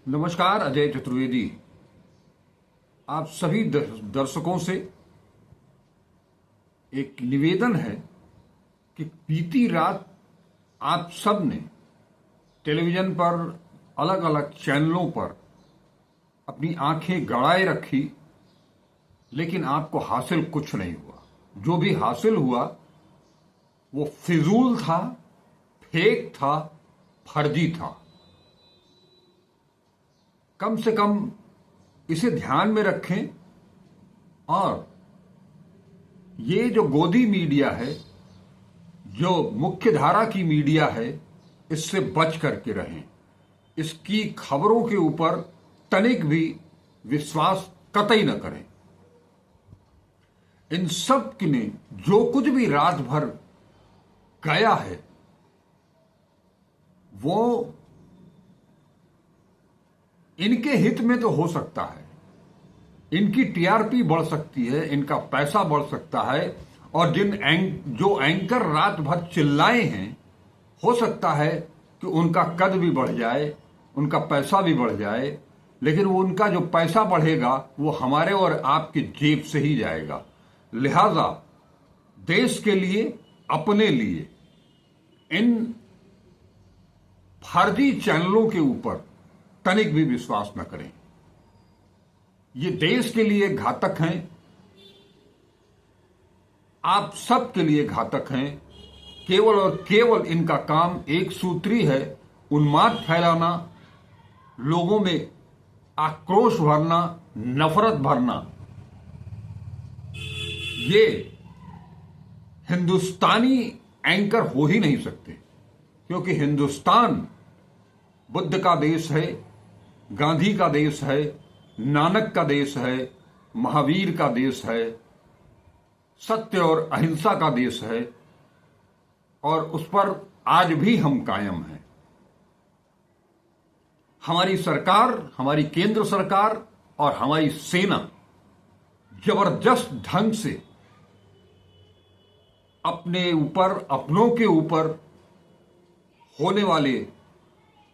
नमस्कार, अजय चतुर्वेदी। आप सभी दर्शकों से एक निवेदन है कि बीती रात आप सब ने टेलीविजन पर अलग अलग चैनलों पर अपनी आंखें गड़ाए रखी, लेकिन आपको हासिल कुछ नहीं हुआ। जो भी हासिल हुआ वो फिजूल था, फेक था, फर्जी था। कम से कम इसे ध्यान में रखें और ये जो गोदी मीडिया है, जो मुख्य धारा की मीडिया है, इससे बच करके रहें। इसकी खबरों के ऊपर तनिक भी विश्वास कतई न करें। इन सब ने जो कुछ भी रात भर गया है वो इनके हित में तो हो सकता है, इनकी टीआरपी बढ़ सकती है, इनका पैसा बढ़ सकता है, और जो एंकर रात भर चिल्लाए हैं, हो सकता है कि उनका कद भी बढ़ जाए, उनका पैसा भी बढ़ जाए, लेकिन वो उनका जो पैसा बढ़ेगा वो हमारे और आपकी जेब से ही जाएगा। लिहाजा देश के लिए, अपने लिए इन फर्जी चैनलों के ऊपर तनिक भी विश्वास न करें। ये देश के लिए घातक हैं, आप सब के लिए घातक हैं। केवल और केवल इनका काम एक सूत्री है, उन्माद फैलाना, लोगों में आक्रोश भरना, नफरत भरना। ये हिंदुस्तानी एंकर हो ही नहीं सकते, क्योंकि हिंदुस्तान बुद्ध का देश है, गांधी का देश है, नानक का देश है, महावीर का देश है, सत्य और अहिंसा का देश है, और उस पर आज भी हम कायम हैं। हमारी सरकार, हमारी केंद्र सरकार और हमारी सेना जबरदस्त ढंग से अपने ऊपर, अपनों के ऊपर होने वाले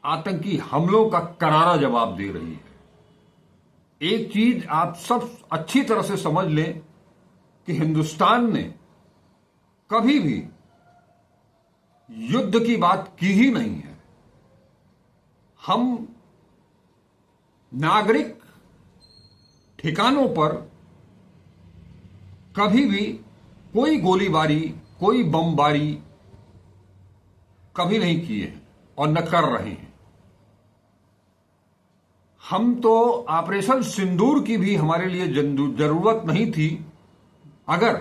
आतंकी हमलों का करारा जवाब दे रही है। एक चीज आप सब अच्छी तरह से समझ लें कि हिंदुस्तान ने कभी भी युद्ध की बात की ही नहीं है। हम नागरिक ठिकानों पर कभी भी कोई गोलीबारी, कोई बमबारी कभी नहीं किए हैं और न कर रहे हैं। हम तो ऑपरेशन सिंदूर की भी हमारे लिए जरूरत नहीं थी, अगर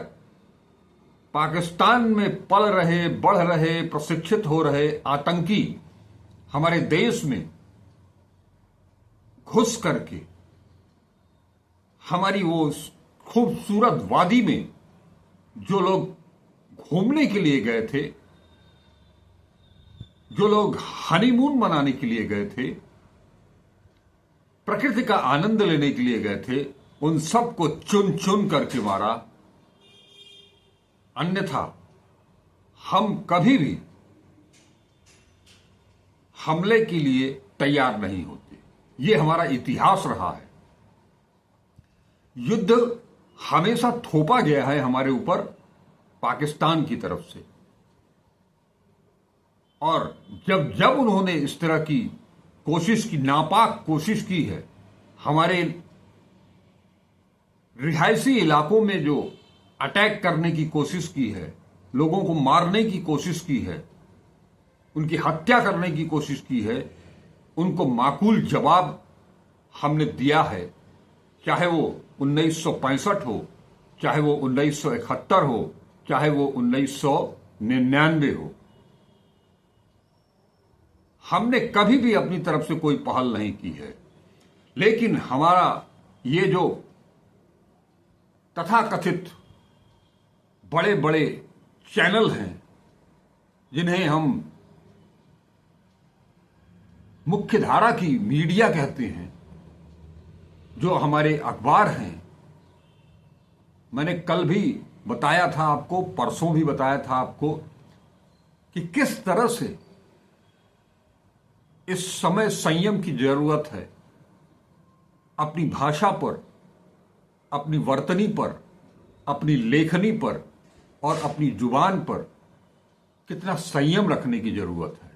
पाकिस्तान में पल रहे, बढ़ रहे, प्रशिक्षित हो रहे आतंकी हमारे देश में घुस करके हमारी वो खूबसूरत वादी में जो लोग घूमने के लिए गए थे, जो लोग हनीमून मनाने के लिए गए थे, प्रकृति का आनंद लेने के लिए गए थे, उन सबको चुन चुन करके मारा। अन्यथा हम कभी भी हमले के लिए तैयार नहीं होते। ये हमारा इतिहास रहा है। युद्ध हमेशा थोपा गया है हमारे ऊपर पाकिस्तान की तरफ से, और जब जब उन्होंने इस तरह की कोशिश की, नापाक कोशिश की है, हमारे रिहायशी इलाकों में जो अटैक करने की कोशिश की है, लोगों को मारने की कोशिश की है, उनकी हत्या करने की कोशिश की है, उनको माकूल जवाब हमने दिया है। चाहे वो 1965 हो, चाहे वो 1971 हो, चाहे वो 1999 हो। हमने कभी भी अपनी तरफ से कोई पहल नहीं की है। लेकिन हमारा ये जो तथाकथित बड़े बड़े चैनल हैं, जिन्हें हम मुख्य धारा की मीडिया कहते हैं, जो हमारे अखबार हैं, मैंने कल भी बताया था आपको, परसों भी बताया था आपको, कि किस तरह से इस समय संयम की जरूरत है। अपनी भाषा पर, अपनी वर्तनी पर, अपनी लेखनी पर और अपनी जुबान पर कितना संयम रखने की जरूरत है।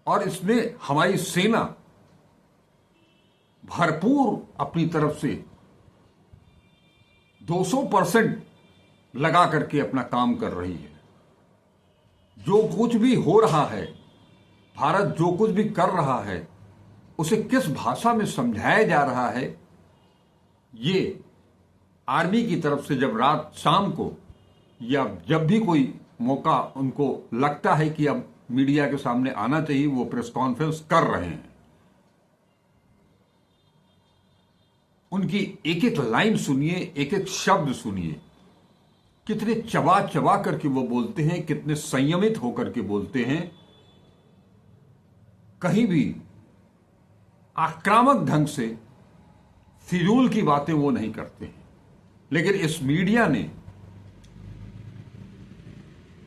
और इसमें हमारी सेना भरपूर अपनी तरफ से 200% लगा करके अपना काम कर रही है। जो कुछ भी हो रहा है, भारत जो कुछ भी कर रहा है, उसे किस भाषा में समझाया जा रहा है, ये आर्मी की तरफ से जब रात शाम को या जब भी कोई मौका उनको लगता है कि अब मीडिया के सामने आना चाहिए, वो प्रेस कॉन्फ्रेंस कर रहे हैं। उनकी एक एक लाइन सुनिए, एक एक शब्द सुनिए, कितने चबा चबा करके वो बोलते हैं, कितने संयमित होकर के बोलते हैं। कहीं भी आक्रामक ढंग से फिजूल की बातें वो नहीं करते हैं। लेकिन इस मीडिया ने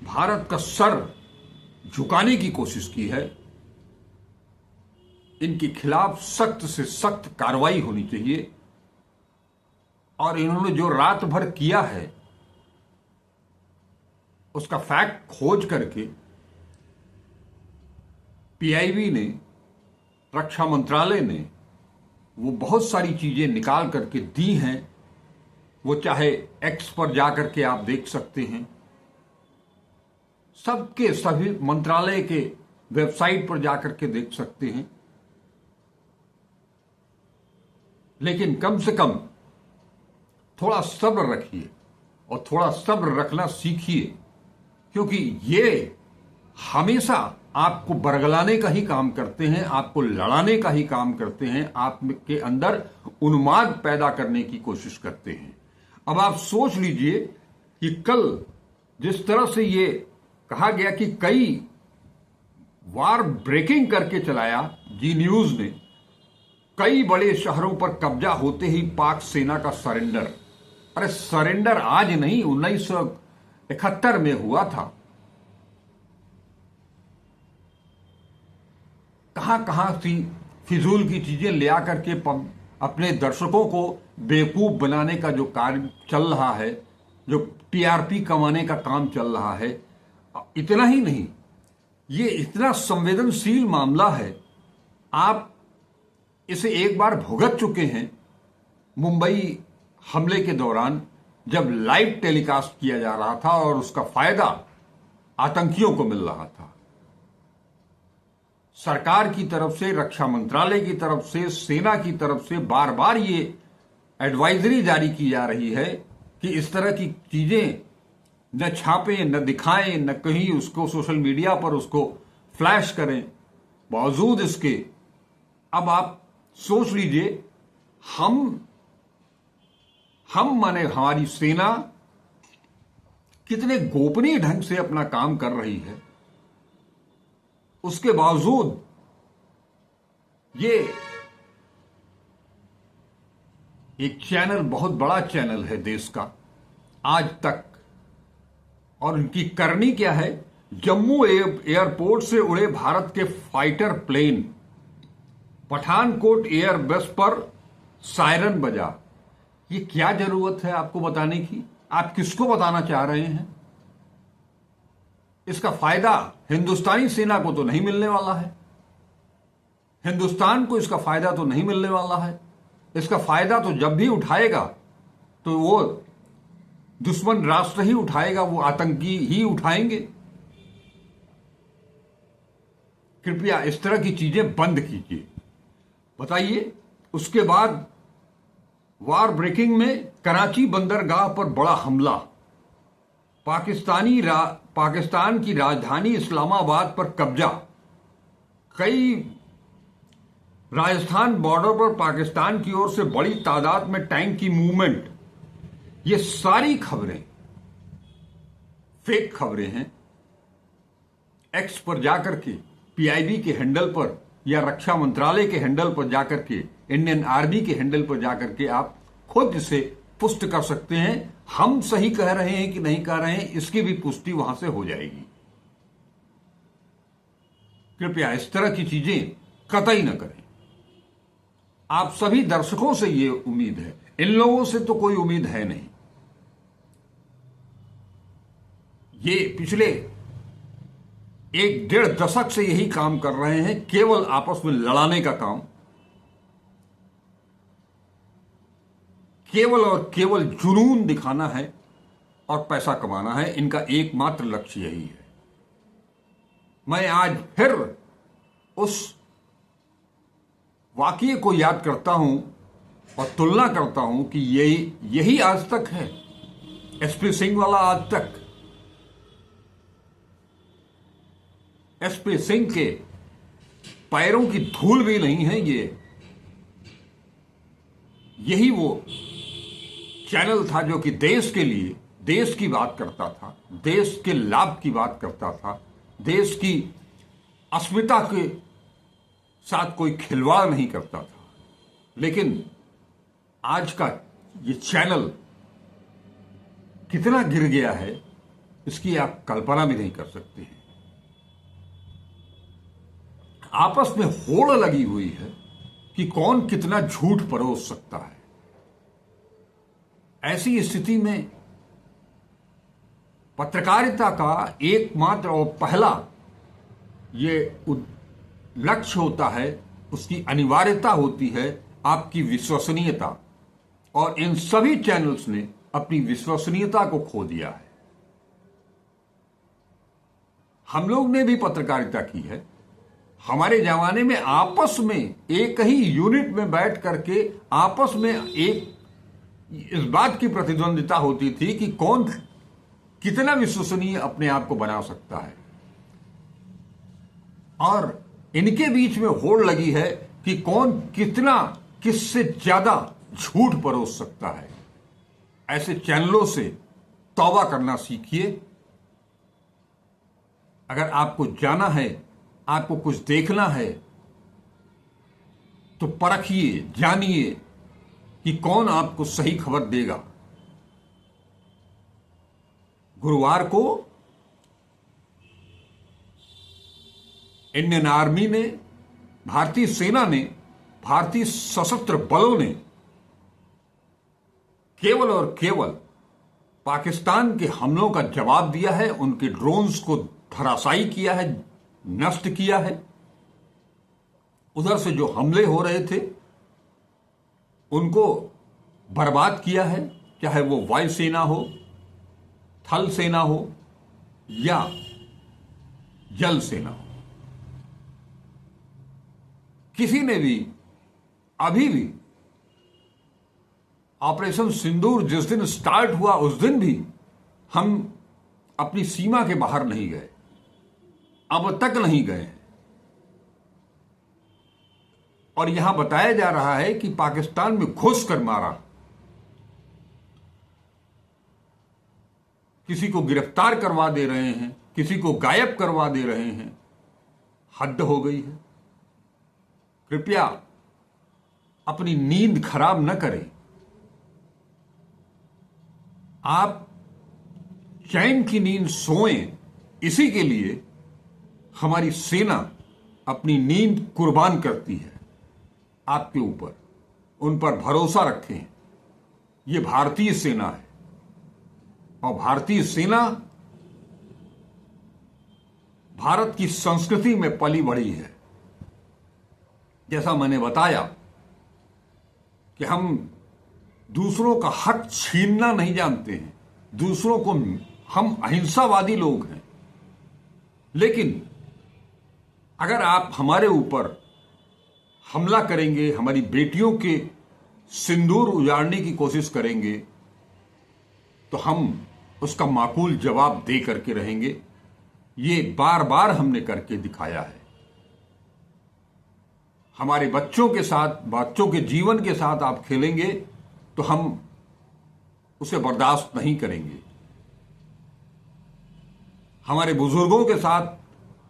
भारत का सर झुकाने की कोशिश की है। इनके खिलाफ सख्त से सख्त कार्रवाई होनी चाहिए। और इन्होंने जो रात भर किया है उसका फैक्ट खोज करके पीआईबी ने, रक्षा मंत्रालय ने वो बहुत सारी चीजें निकाल करके दी हैं। वो चाहे एक्स पर जाकर के आप देख सकते हैं, सबके सभी मंत्रालय के वेबसाइट पर जाकर के देख सकते हैं। लेकिन कम से कम थोड़ा सब्र रखिए और थोड़ा सब्र रखना सीखिए, क्योंकि ये हमेशा आपको बरगलाने का ही काम करते हैं, आपको लड़ाने का ही काम करते हैं, आपके अंदर उन्माद पैदा करने की कोशिश करते हैं। अब आप सोच लीजिए कि कल जिस तरह से ये कहा गया कि कई वार ब्रेकिंग करके चलाया जी न्यूज ने, कई बड़े शहरों पर कब्जा होते ही पाक सेना का सरेंडर। अरे सरेंडर आज नहीं, 1971 में हुआ था। कहां कहां सी फिजूल की चीजें ले आकर के अपने दर्शकों को बेवकूफ बनाने का जो कार्य चल रहा है, जो टीआरपी कमाने का काम चल रहा है। इतना ही नहीं, ये इतना संवेदनशील मामला है, आप इसे एक बार भुगत चुके हैं। मुंबई हमले के दौरान जब लाइव टेलीकास्ट किया जा रहा था और उसका फायदा आतंकियों को मिल रहा था, सरकार की तरफ से, रक्षा मंत्रालय की तरफ से, सेना की तरफ से बार बार ये एडवाइजरी जारी की जा रही है कि इस तरह की चीजें न छापें, न दिखाएं, न कहीं उसको सोशल मीडिया पर उसको फ्लैश करें। बावजूद इसके अब आप सोच लीजिए, हम माने हमारी सेना कितने गोपनीय ढंग से अपना काम कर रही है। उसके बावजूद ये एक चैनल, बहुत बड़ा चैनल है देश का आज तक, और उनकी करनी क्या है, जम्मू एयरपोर्ट से उड़े भारत के फाइटर प्लेन, पठानकोट एयरबेस पर सायरन बजा। ये क्या जरूरत है आपको बताने की? आप किसको बताना चाह रहे हैं? इसका फायदा हिंदुस्तानी सेना को तो नहीं मिलने वाला है, हिंदुस्तान को इसका फायदा तो नहीं मिलने वाला है। इसका फायदा तो जब भी उठाएगा तो वो दुश्मन राष्ट्र ही उठाएगा, वो आतंकी ही उठाएंगे। कृपया इस तरह की चीजें बंद कीजिए। बताइए, उसके बाद वार ब्रेकिंग में कराची बंदरगाह पर बड़ा हमला, पाकिस्तान की राजधानी इस्लामाबाद पर कब्जा, कई राजस्थान बॉर्डर पर पाकिस्तान की ओर से बड़ी तादाद में टैंक की मूवमेंट। ये सारी खबरें फेक खबरें हैं। एक्स पर जाकर के, पीआईबी के हैंडल पर या रक्षा मंत्रालय के हैंडल पर जाकर के, इंडियन आर्मी के हैंडल पर जाकर के आप खुद से पुष्ट कर सकते हैं। हम सही कह रहे हैं कि नहीं कह रहे हैं, इसकी भी पुष्टि वहां से हो जाएगी। कृपया इस तरह की चीजें कतई न करें। आप सभी दर्शकों से ये उम्मीद है, इन लोगों से तो कोई उम्मीद है नहीं। ये पिछले 1-1.5 दशक से यही काम कर रहे हैं, केवल आपस में लड़ाने का काम, केवल और केवल जुनून दिखाना है और पैसा कमाना है। इनका एकमात्र लक्ष्य यही है। मैं आज फिर उस वाकये को याद करता हूं और तुलना करता हूं कि यही आज तक है, एसपी सिंह वाला आज तक। एसपी सिंह के पैरों की धूल भी नहीं है यही वो चैनल था जो कि देश के लिए, देश की बात करता था, देश के लाभ की बात करता था, देश की अस्मिता के साथ कोई खिलवाड़ नहीं करता था। लेकिन आज का ये चैनल कितना गिर गया है, इसकी आप कल्पना भी नहीं कर सकते हैं। आपस में होड़ लगी हुई है कि कौन कितना झूठ परोस सकता है। ऐसी स्थिति में पत्रकारिता का एकमात्र और पहला ये लक्ष्य होता है, उसकी अनिवार्यता होती है आपकी विश्वसनीयता। और इन सभी चैनल्स ने अपनी विश्वसनीयता को खो दिया है। हम लोग ने भी पत्रकारिता की है। हमारे जमाने में आपस में एक ही यूनिट में बैठ करके आपस में एक इस बात की प्रतिद्वंदिता होती थी कि कौन कितना विश्वसनीय अपने आप को बना सकता है। और इनके बीच में होड़ लगी है कि कौन कितना किससे ज्यादा झूठ परोस सकता है। ऐसे चैनलों से तौबा करना सीखिए। अगर आपको जाना है, आपको कुछ देखना है, तो परखिए, जानिए कि कौन आपको सही खबर देगा। गुरुवार को इंडियन आर्मी ने, भारतीय सेना ने, भारतीय सशस्त्र बलों ने केवल और केवल पाकिस्तान के हमलों का जवाब दिया है। उनके ड्रोन्स को धराशायी किया है, नष्ट किया है। उधर से जो हमले हो रहे थे उनको बर्बाद किया है, चाहे वो वायुसेना हो, थल सेना हो या जल सेना हो। किसी ने भी अभी भी ऑपरेशन सिंदूर जिस दिन स्टार्ट हुआ उस दिन भी हम अपनी सीमा के बाहर नहीं गए, अब तक नहीं गए। और यहां बताया जा रहा है कि पाकिस्तान में घुस कर मारा, किसी को गिरफ्तार करवा दे रहे हैं, किसी को गायब करवा दे रहे हैं। हद हो गई है। कृपया अपनी नींद खराब न करें। आप चैन की नींद सोएं, इसी के लिए हमारी सेना अपनी नींद कुर्बान करती है आपके ऊपर। उन पर भरोसा रखें। ये भारतीय सेना है और भारतीय सेना भारत की संस्कृति में पली बढ़ी है। जैसा मैंने बताया कि हम दूसरों का हक छीनना नहीं जानते हैं, दूसरों को, हम अहिंसावादी लोग हैं। लेकिन अगर आप हमारे ऊपर हमला करेंगे, हमारी बेटियों के सिंदूर उजाड़ने की कोशिश करेंगे, तो हम उसका माकूल जवाब दे करके रहेंगे। ये बार बार हमने करके दिखाया है। हमारे बच्चों के साथ, बच्चों के जीवन के साथ आप खेलेंगे तो हम उसे बर्दाश्त नहीं करेंगे। हमारे बुजुर्गों के साथ,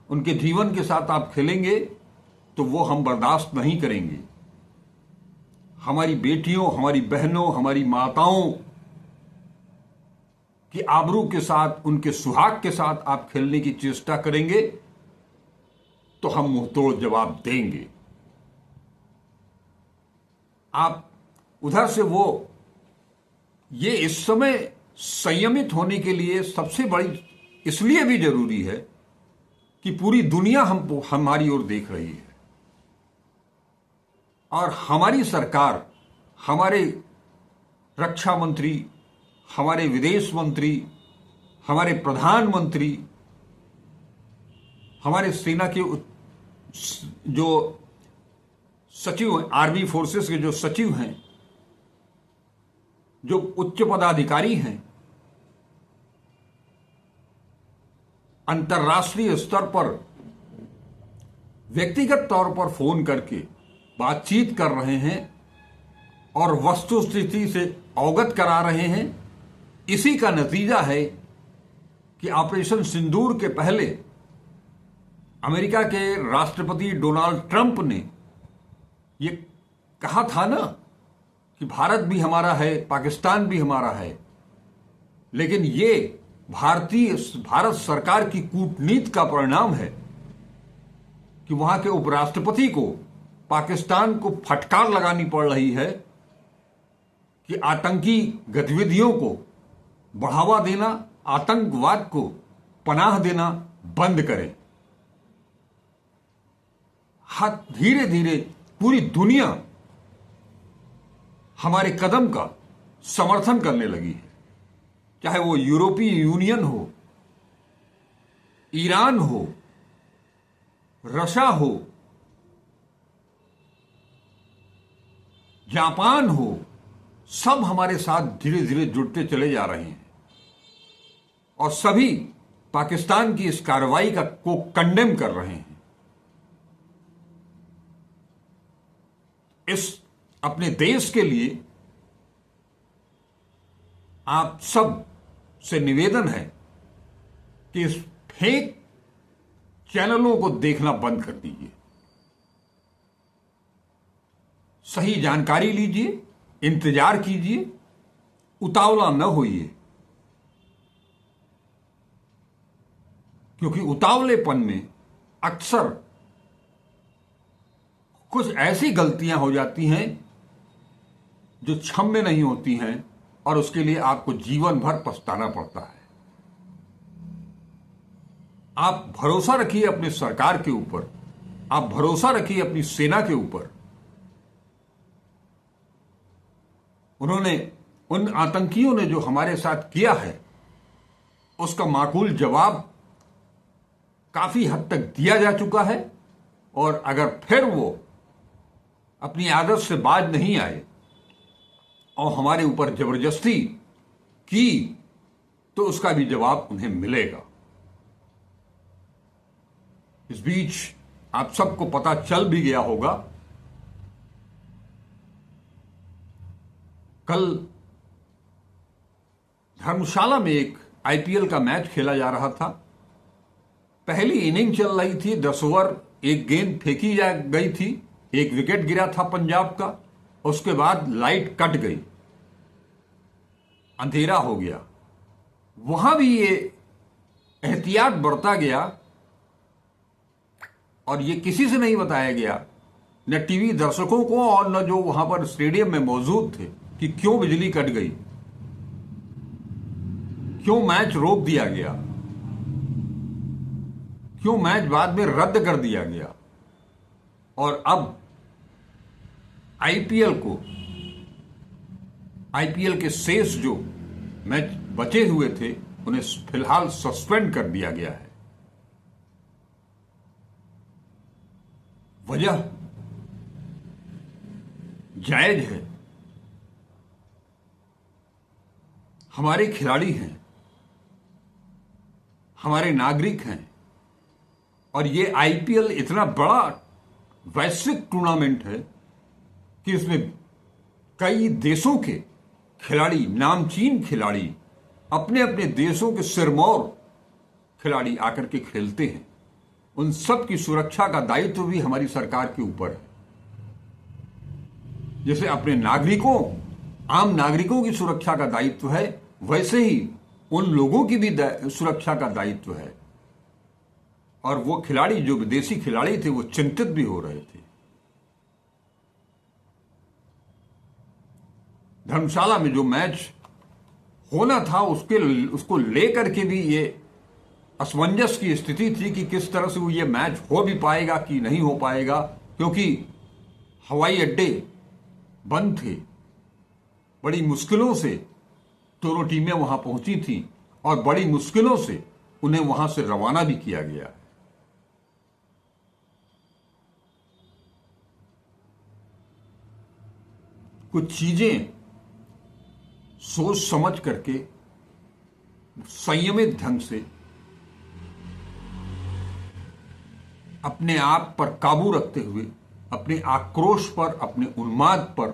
उनके जीवन के साथ आप खेलेंगे तो वो हम बर्दाश्त नहीं करेंगे। हमारी बेटियों, हमारी बहनों, हमारी माताओं की आबरू के साथ, उनके सुहाग के साथ आप खेलने की चेष्टा करेंगे तो हम मुंहतोड़ जवाब देंगे। आप उधर से वो ये इस समय संयमित होने के लिए सबसे बड़ी इसलिए भी जरूरी है कि पूरी दुनिया हमारी ओर देख रही है और हमारी सरकार, हमारे रक्षा मंत्री, हमारे विदेश मंत्री, हमारे प्रधानमंत्री, हमारे सेना के जो सचिव हैं, आर्मी फोर्सेस के जो सचिव हैं, जो उच्च पदाधिकारी हैं, अंतर्राष्ट्रीय स्तर पर व्यक्तिगत तौर पर फोन करके बातचीत कर रहे हैं और वस्तुस्थिति से अवगत करा रहे हैं। इसी का नतीजा है कि ऑपरेशन सिंदूर के पहले अमेरिका के राष्ट्रपति डोनाल्ड ट्रंप ने ये कहा था ना कि भारत भी हमारा है, पाकिस्तान भी हमारा है, लेकिन ये भारत सरकार की कूटनीति का परिणाम है कि वहां के उपराष्ट्रपति को पाकिस्तान को फटकार लगानी पड़ रही है कि आतंकी गतिविधियों को बढ़ावा देना, आतंकवाद को पनाह देना बंद करें। धीरे धीरे पूरी दुनिया हमारे कदम का समर्थन करने लगी है, चाहे वो यूरोपीय यूनियन हो, ईरान हो, रशिया हो, जापान हो, सब हमारे साथ धीरे धीरे जुड़ते चले जा रहे हैं और सभी पाकिस्तान की इस कार्रवाई को कंडेम कर रहे हैं। इस अपने देश के लिए आप सब से निवेदन है कि इस फेक चैनलों को देखना बंद कर दीजिए, सही जानकारी लीजिए, इंतजार कीजिए, उतावला न होइए, क्योंकि उतावलेपन में अक्सर कुछ ऐसी गलतियां हो जाती हैं जो क्षम्य नहीं होती हैं और उसके लिए आपको जीवन भर पछताना पड़ता है। आप भरोसा रखिए अपनी सरकार के ऊपर, आप भरोसा रखिए अपनी सेना के ऊपर। उन आतंकियों ने जो हमारे साथ किया है उसका माकूल जवाब काफी हद तक दिया जा चुका है और अगर फिर वो अपनी आदत से बाज नहीं आए और हमारे ऊपर जबरदस्ती की तो उसका भी जवाब उन्हें मिलेगा। इस बीच आप सबको पता चल भी गया होगा, कल धर्मशाला में एक आईपीएल का मैच खेला जा रहा था। पहली इनिंग चल रही थी, 10 ओवर, एक गेंद फेंकी गई थी, एक विकेट गिरा था पंजाब का। उसके बाद लाइट कट गई, अंधेरा हो गया। वहां भी ये एहतियात बरता गया और ये किसी से नहीं बताया गया, न टीवी दर्शकों को और न जो वहां पर स्टेडियम में मौजूद थे, कि क्यों बिजली कट गई, क्यों मैच रोक दिया गया, क्यों मैच बाद में रद्द कर दिया गया। और अब आईपीएल के शेष जो मैच बचे हुए थे उन्हें फिलहाल सस्पेंड कर दिया गया है। वजह जायज है, हमारे खिलाड़ी हैं, हमारे नागरिक हैं और ये आईपीएल इतना बड़ा वैश्विक टूर्नामेंट है कि इसमें कई देशों के खिलाड़ी, नामचीन खिलाड़ी, अपने अपने देशों के सिरमौर खिलाड़ी आकर के खेलते हैं। उन सब की सुरक्षा का दायित्व भी हमारी सरकार के ऊपर है। जैसे अपने नागरिकों, आम नागरिकों की सुरक्षा का दायित्व है, वैसे ही उन लोगों की भी सुरक्षा का दायित्व है। और वो खिलाड़ी, जो विदेशी खिलाड़ी थे, वो चिंतित भी हो रहे थे। धर्मशाला में जो मैच होना था उसको लेकर के भी ये असमंजस की स्थिति थी कि किस तरह से वो ये मैच हो भी पाएगा कि नहीं हो पाएगा, क्योंकि हवाई अड्डे बंद थे। बड़ी मुश्किलों से दोनों टीमें वहां पहुंची थी और बड़ी मुश्किलों से उन्हें वहां से रवाना भी किया गया। कुछ चीजें सोच समझ करके संयमित ढंग से अपने आप पर काबू रखते हुए, अपने आक्रोश पर, अपने उन्माद पर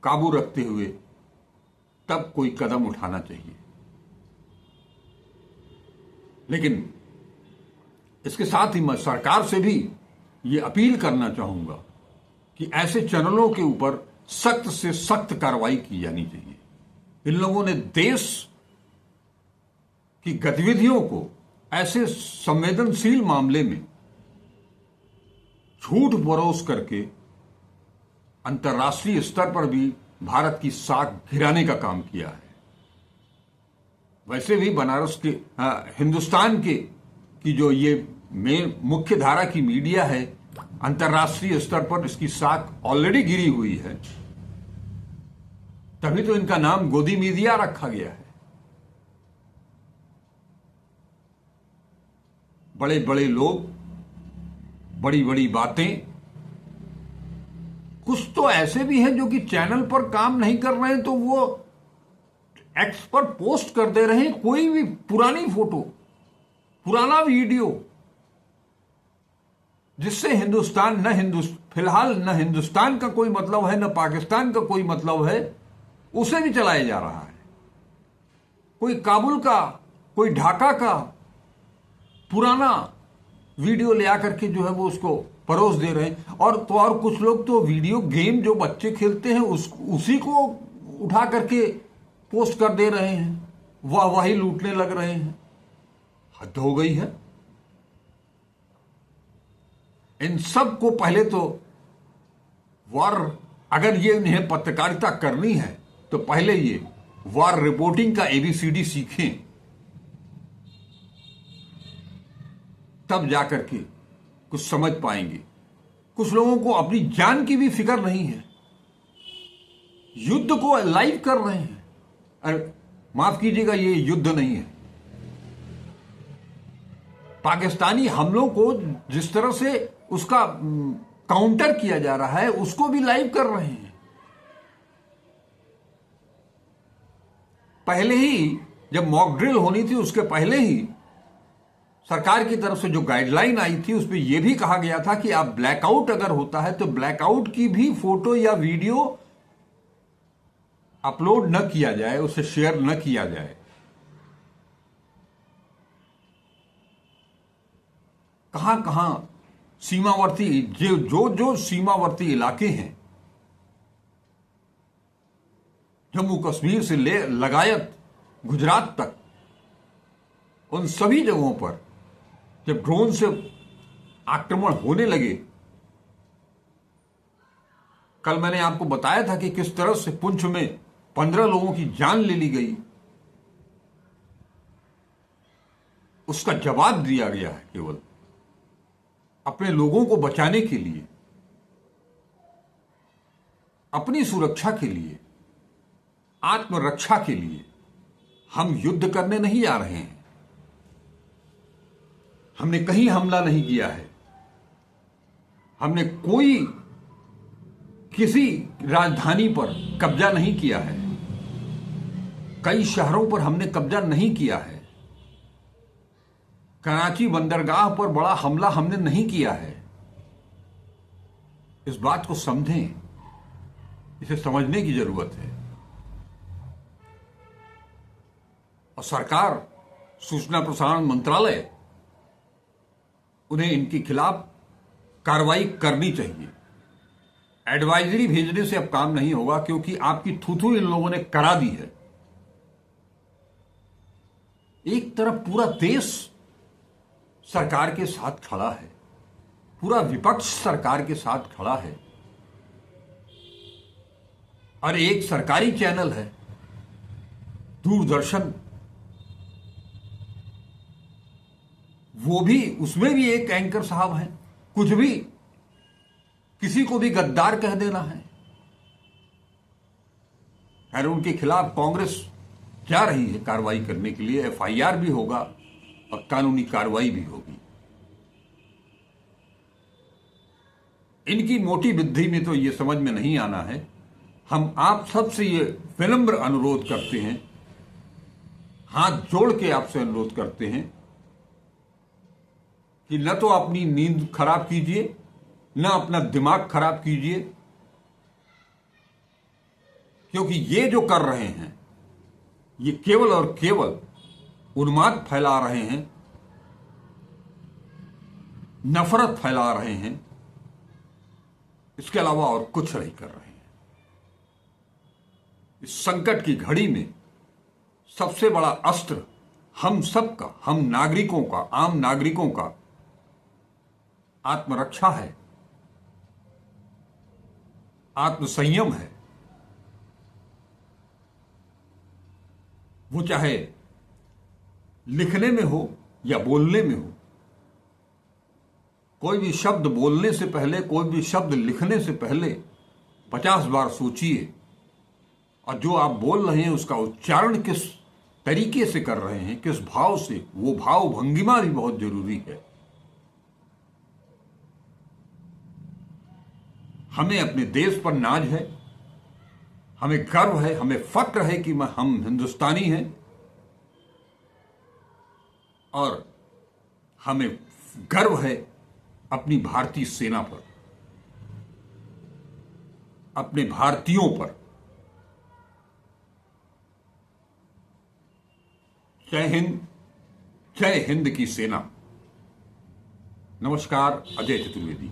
काबू रखते हुए तब कोई कदम उठाना चाहिए। लेकिन इसके साथ ही मैं सरकार से भी ये अपील करना चाहूंगा कि ऐसे चैनलों के ऊपर सख्त से सख्त कार्रवाई की जानी चाहिए। इन लोगों ने देश की गतिविधियों को ऐसे संवेदनशील मामले में झूठ परोस करके अंतर्राष्ट्रीय स्तर पर भी भारत की साख गिराने का काम किया है। वैसे भी बनारस के हिंदुस्तान के की जो ये मुख्य धारा की मीडिया है, अंतर्राष्ट्रीय स्तर पर इसकी साख ऑलरेडी गिरी हुई है, तभी तो इनका नाम गोदी मीडिया रखा गया है। बड़े बड़े लोग, बड़ी बड़ी बातें। कुछ तो ऐसे भी हैं जो कि चैनल पर काम नहीं कर रहे हैं तो वो एक्स पर पोस्ट कर दे रहे हैं कोई भी पुरानी फोटो, पुराना वीडियो, जिससे फिलहाल न हिंदुस्तान का कोई मतलब है, न पाकिस्तान का कोई मतलब है, उसे भी चलाया जा रहा है। कोई काबुल का, कोई ढाका का पुराना वीडियो ले आकर के जो है वो उसको परोस दे रहे हैं। और कुछ लोग तो वीडियो गेम जो बच्चे खेलते हैं उसी को उठा करके पोस्ट कर दे रहे हैं, वाही लूटने लग रहे हैं। हद हो गई है। इन सब को पहले तो अगर ये इन्हें पत्रकारिता करनी है तो पहले ये वार रिपोर्टिंग का ABCD सीखें, तब जाकर के कुछ समझ पाएंगे। कुछ लोगों को अपनी जान की भी फिक्र नहीं है, युद्ध को लाइव कर रहे हैं। अरे माफ कीजिएगा, ये युद्ध नहीं है। पाकिस्तानी हमलों को जिस तरह से उसका काउंटर किया जा रहा है उसको भी लाइव कर रहे हैं। पहले ही जब मॉक ड्रिल होनी थी उसके पहले ही सरकार की तरफ से जो गाइडलाइन आई थी उसमें यह भी कहा गया था कि आप ब्लैकआउट अगर होता है तो ब्लैकआउट की भी फोटो या वीडियो अपलोड न किया जाए, उसे शेयर न किया जाए। कहां कहां सीमावर्ती जो सीमावर्ती इलाके हैं, जम्मू कश्मीर से लगायत गुजरात तक, उन सभी जगहों पर जब ड्रोन से आक्रमण होने लगे, कल मैंने आपको बताया था कि किस तरह से पुंछ में 15 लोगों की जान ले ली गई, उसका जवाब दिया गया है केवल अपने लोगों को बचाने के लिए, अपनी सुरक्षा के लिए, आत्मरक्षा के लिए। हम युद्ध करने नहीं जा रहे हैं। हमने कहीं हमला नहीं किया है। हमने किसी राजधानी पर कब्जा नहीं किया है। कई शहरों पर हमने कब्जा नहीं किया है। कराची बंदरगाह पर बड़ा हमला हमने नहीं किया है। इस बात को समझें, इसे समझने की जरूरत है। और सरकार, सूचना प्रसारण मंत्रालय, उन्हें इनके खिलाफ कार्रवाई करनी चाहिए। एडवाइजरी भेजने से अब काम नहीं होगा, क्योंकि आपकी थूथू इन लोगों ने करा दी है। एक तरफ पूरा देश सरकार के साथ खड़ा है, पूरा विपक्ष सरकार के साथ खड़ा है, और एक सरकारी चैनल है दूरदर्शन, वो भी, उसमें भी एक एंकर साहब हैं, कुछ भी किसी को भी गद्दार कह देना है। खैर, उनके खिलाफ कांग्रेस जा रही है कार्रवाई करने के लिए, एफआईआर भी होगा और कानूनी कार्रवाई भी होगी। इनकी मोटी बुद्धि में तो ये समझ में नहीं आना है। हम आप सबसे ये विनम्र अनुरोध करते हैं, हाथ जोड़ के आपसे अनुरोध करते हैं कि न तो अपनी नींद खराब कीजिए, न अपना दिमाग खराब कीजिए, क्योंकि ये जो कर रहे हैं ये केवल और केवल उन्माद फैला रहे हैं, नफरत फैला रहे हैं, इसके अलावा और कुछ नहीं कर रहे हैं। इस संकट की घड़ी में सबसे बड़ा अस्त्र हम सबका, हम नागरिकों का, आम नागरिकों का आत्मरक्षा है, आत्मसंयम है। वो चाहे लिखने में हो या बोलने में हो। कोई भी शब्द बोलने से पहले, कोई भी शब्द लिखने से पहले 50 बार सोचिए, और जो आप बोल रहे हैं उसका उच्चारण किस तरीके से कर रहे हैं, किस भाव से, वो भाव भंगिमा भी बहुत जरूरी है। हमें अपने देश पर नाज है, हमें गर्व है, हमें फक्र है कि हम हिंदुस्तानी हैं, और हमें गर्व है अपनी भारतीय सेना पर, अपने भारतीयों पर। जय हिंद, जय हिंद की सेना। नमस्कार, अजय चतुर्वेदी।